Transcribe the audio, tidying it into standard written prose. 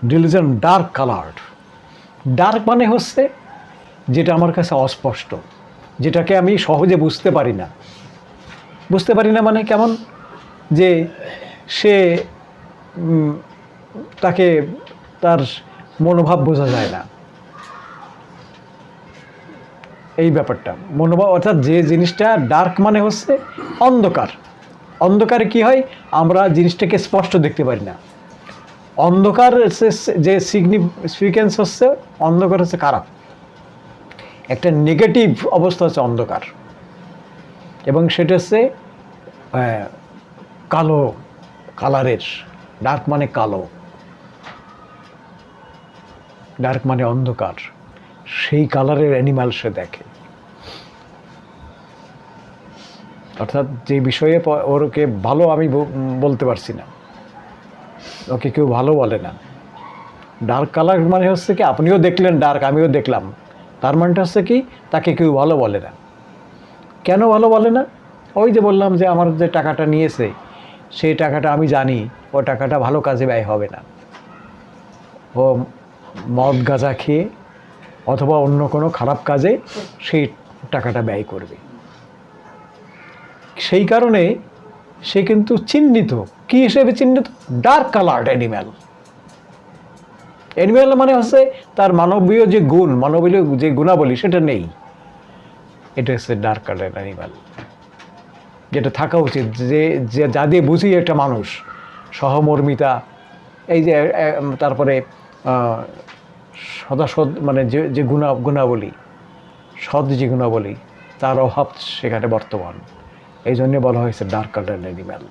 Religion dark coloured. Dark মানে হচ্ছে যেটা আমার কাছে অস্পষ্ট, যেটাকে আমি সহজে বুঝতে পারি না। বুঝতে পারি না মানে কেমন, যে সে তাকে তার মনোভাব বোঝা যায় না, এই ব্যাপারটা মনোভাব। অর্থাৎ যে জিনিসটা ডার্ক মানে হচ্ছে অন্ধকার। অন্ধকারে কি হয়, আমরা জিনিসটাকে স্পষ্ট দেখতে পারি না। অন্ধকার যে সিগনিফিকেন্স হচ্ছে, অন্ধকার হচ্ছে খারাপ, একটা নেগেটিভ অবস্থা হচ্ছে অন্ধকার, এবং সেটা হচ্ছে কালো কালারের। ডার্ক মানে কালো, ডার্ক মানে অন্ধকার, সেই কালারের অ্যানিম্যাল সে দেখে। অর্থাৎ যে বিষয়ে ওকে ভালো আমি বলতে পারছি না, ওকে কেউ ভালো বলে না। ডার্ক কালার মানে হচ্ছে কি, আপনিও দেখলেন ডার্ক, আমিও দেখলাম, তার মানেটা হচ্ছে কি, তাকে কেউ ভালো বলে না। কেন ভালো বলে না? ওই যে বললাম যে আমার যে টাকাটা নিয়েছে, সেই টাকাটা আমি জানি ও টাকাটা ভালো কাজে ব্যয় হবে না, ও মদ গাঁজা খেয়ে অথবা অন্য কোনো খারাপ কাজে সেই টাকাটা ব্যয় করবে। সেই কারণে সে কিন্তু চিহ্নিত, কি হিসেবে চিহ্নিত? Dark coloured animal. অ্যানিম্যাল মানে হচ্ছে তার মানবীয় যে গুণ, মানবীয় যে গুণাবলী সেটা নেই, এটা হচ্ছে ডার্ক কালার্ড অ্যানিম্যাল। যেটা থাকা উচিত, যে যা দিয়ে বুঝি একটা মানুষ, সহমর্মিতা, এই যে তারপরে সদাসৎ মানে যে গুণাবলী, সৎ যে গুণাবলী, তার অভাব সেখানে বর্তমান। এই জন্যে বলা হয়েছে ডার্ক কালার্ড অ্যানিম্যাল।